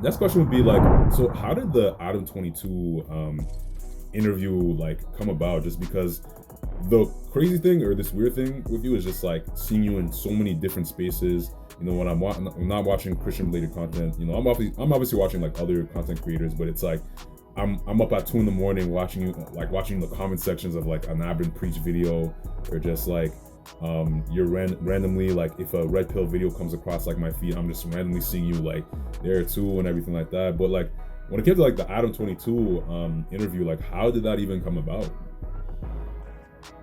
next question would be like, so how did the Adam22 interview like come about? Just because the crazy thing or this weird thing with you is just like seeing you in so many different spaces. You know, when I'm not watching Christian related content, you know, I'm obviously watching like other content creators, but it's like I'm up at 2 in the morning watching you, like watching the comment sections of like an Abin preach video, or just like you're randomly, like if a red pill video comes across like my feed, I'm just randomly seeing you like there too and everything like that. But like when it came to like the Adam22 interview, like how did that even come about?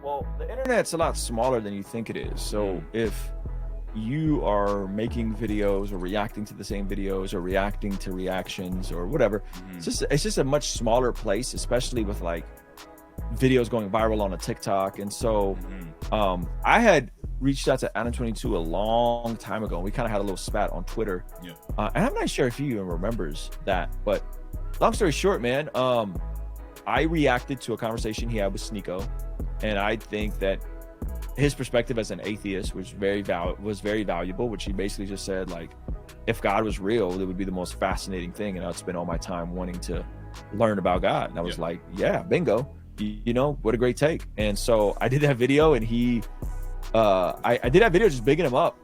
Well, the internet's a lot smaller than you think it is. So if you are making videos or reacting to the same videos or reacting to reactions or whatever, it's just a much smaller place, especially with like videos going viral on a TikTok. And so I had reached out to Adam22 a long time ago. We kind of had a little spat on Twitter. And I'm not sure if he even remembers that, but long story short, man, I reacted to a conversation he had with Sneeko, and I think that his perspective as an atheist was very valuable, which he basically just said, like, if God was real, it would be the most fascinating thing, and I'd spend all my time wanting to learn about God. And I was like, yeah, bingo, you know, what a great take. And so I did that video, and I did that video just bigging him up,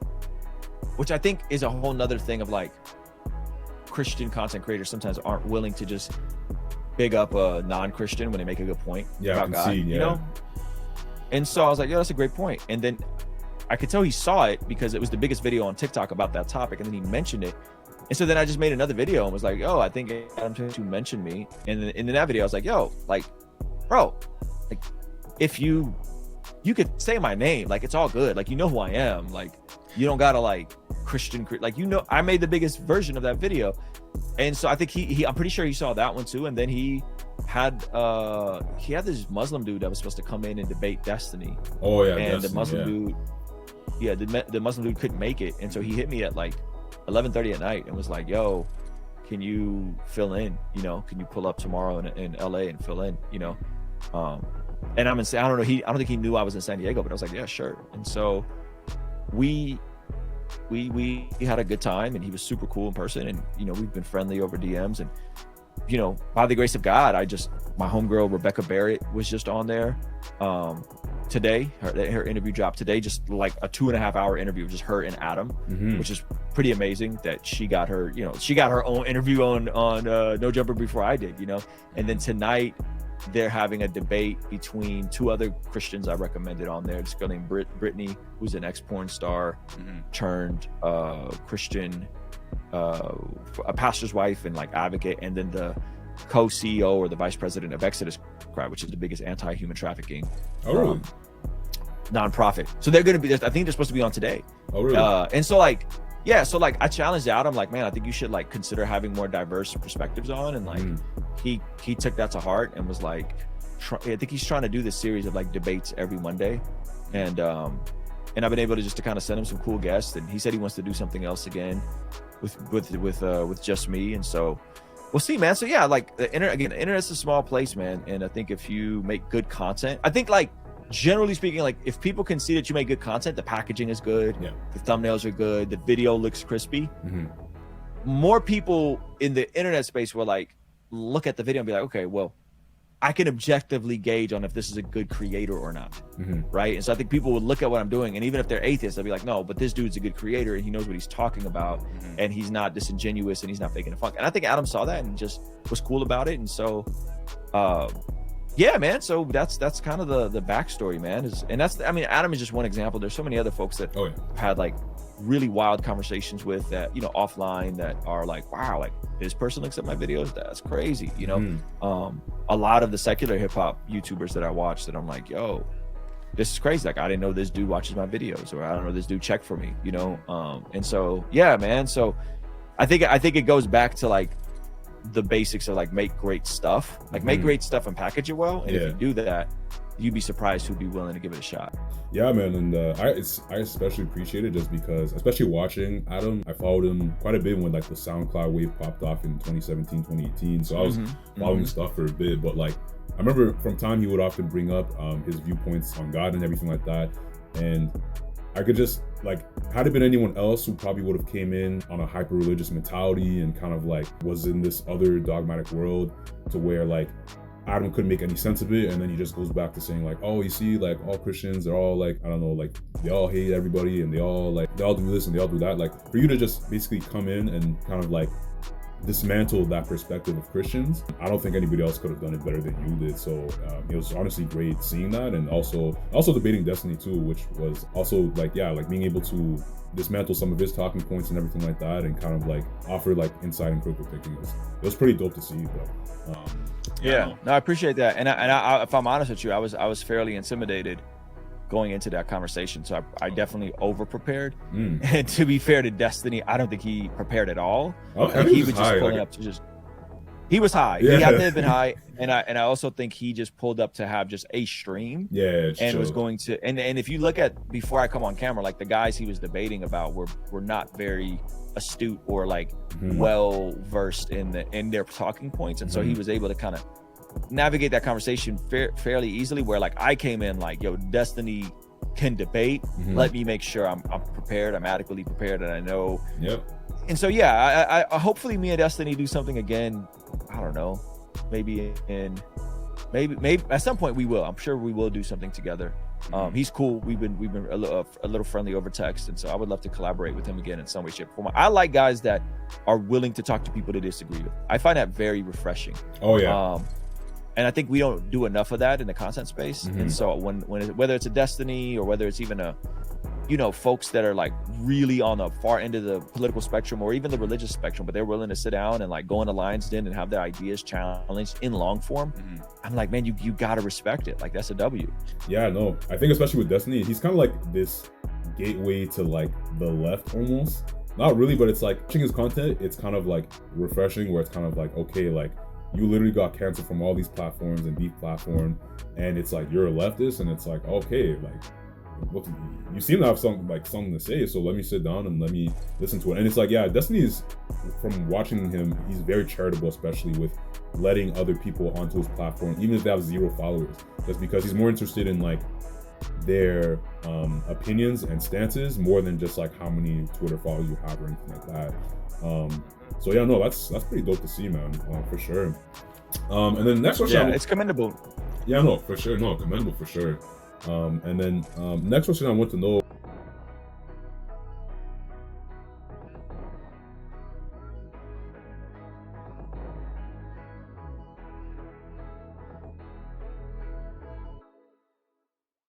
which I think is a whole nother thing of like Christian content creators sometimes aren't willing to just big up a non-Christian when they make a good point about God, you know? And so I was like, yeah, that's a great point. And then I could tell he saw it because it was the biggest video on TikTok about that topic. And then he mentioned it. And so then I just made another video and was like, oh, I think Adam22 mentioned me. And then in that video, I was like, yo, like, bro, like, if you could say my name, like, it's all good. Like, you know who I am. Like, you don't gotta like Christian, like, you know, I made the biggest version of that video. And so I think I'm pretty sure he saw that one too. And then he had this Muslim dude that was supposed to come in and debate Destiny. Oh yeah, and Destiny, the Muslim dude, the Muslim dude couldn't make it, and so he hit me at like 11:30 at night and was like, "Yo, can you fill in? You know, can you pull up tomorrow in LA and fill in? You know?" And I'm in. I don't know. I don't think he knew I was in San Diego, but I was like, "Yeah, sure." And so we had a good time, and he was super cool in person, and you know, we've been friendly over DMs. And you know, by the grace of God, my homegirl Rebecca Barrett was just on there today. Her interview dropped today, just like a 2.5 hour interview of just her and Adam, which is pretty amazing that she got her own interview on No Jumper before I did, you know. And then tonight they're having a debate between 2 other Christians I recommended on there. This girl named Brittany, who's an ex-porn star turned Christian, a pastor's wife and like advocate, and then the co-CEO or the vice president of Exodus Cry, which is the biggest anti-human trafficking nonprofit. So they're going to be, I think they're supposed to be on today. Oh really? And so like, yeah, so like I challenged Adam, like, man, I think you should like consider having more diverse perspectives on, and like he took that to heart and was like, I think he's trying to do this series of like debates every Monday, and I've been able to just kind of send him some cool guests, and he said he wants to do something else again with just me. And so we'll see, man. So yeah, like the internet's a small place, man, and I think if you make good content, I think like generally speaking, like if people can see that you make good content, the packaging is good, the thumbnails are good, the video looks crispy, more people in the internet space will like look at the video and be like, okay, well, I can objectively gauge on if this is a good creator or not, right? And so I think people would look at what I'm doing, and even if they're atheists, they'll be like, no, but this dude's a good creator, and he knows what he's talking about, and he's not disingenuous, and he's not faking a funk. And I think Adam saw that and just was cool about it. And so, yeah, man. So that's kind of the backstory, man. And that's, I mean, Adam is just one example. There's so many other folks that I've had like really wild conversations with that, you know, offline, that are like, wow, like this person looks at my videos, that's crazy, you know. A lot of the secular hip-hop YouTubers that I watch, that I'm like, yo, this is crazy, like I didn't know this dude watches my videos, or I don't know this dude checked for me, you know. And so yeah, man, so I think it goes back to like the basics of like make great stuff, like make great stuff and package it well, and if you do that, you'd be surprised who'd be willing to give it a shot. Yeah, man, and I especially appreciate it just because, especially watching Adam, I followed him quite a bit when like the SoundCloud wave popped off in 2017, 2018. So I was following stuff for a bit, but like I remember from time he would often bring up his viewpoints on God and everything like that. And I could just like, had it been anyone else who probably would have came in on a hyper religious mentality and kind of like was in this other dogmatic world to where like Adam couldn't make any sense of it, and then he just goes back to saying like, oh, you see, like all Christians, they're all like, I don't know, like they all hate everybody and they all do this and they all do that. Like for you to just basically come in and kind of like dismantle that perspective of Christians, I don't think anybody else could have done it better than you did. So it was honestly great seeing that, and also debating Destiny too, which was also like, yeah, like being able to dismantle some of his talking points and everything like that, and kind of like offer like insight and critical thinking. It was pretty dope to see. But yeah, no, I appreciate that. And I, if I'm honest with you, I was fairly intimidated going into that conversation. So I definitely over prepared. And to be fair to Destiny, I don't think he prepared at all. Okay, like, he was just pulling up to just. He was high. Yeah. He had to have been high, and I also think he just pulled up to have just a stream. Yeah, and was going to and if you look at before I come on camera, like the guys he was debating about were not very astute or like well versed in their talking points, and so he was able to kind of navigate that conversation fairly easily. Where like I came in like, yo, Destiny can debate. Let me make sure I'm prepared. I'm adequately prepared, and I know. Yep. And so yeah, I hopefully me and Destiny do something again. I don't know, maybe at some point we will. I'm sure we will do something together. He's cool. We've been a little friendly over text, and so I would love to collaborate with him again in some way, shape, or form. I like guys that are willing to talk to people they disagree with. I find that very refreshing. Oh yeah. And I think we don't do enough of that in the content space. And so whether it's a Destiny or whether it's even folks that are like really on the far end of the political spectrum or even the religious spectrum, but they're willing to sit down and like go in a lion's den and have their ideas challenged in long form. I'm like, man, you gotta respect it. Like that's a W. Yeah, no, I think especially with Destiny, he's kind of like this gateway to like the left almost. Not really, but it's like watching his content, it's kind of like refreshing where it's kind of like, okay, like you literally got canceled from all these platforms and deplatformed, and it's like you're a leftist, and it's like, okay, like you seem to have something to say, so let me sit down and let me listen to it. And it's like, yeah, Destiny is, from watching him, he's very charitable, especially with letting other people onto his platform, even if they have 0 followers. That's because he's more interested in like their opinions and stances more than just like how many Twitter followers you have or anything like that. So yeah, no, that's pretty dope to see, man, for sure. And then next question, it's commendable. Yeah, no, for sure, no, commendable for sure. And then next question I want to know,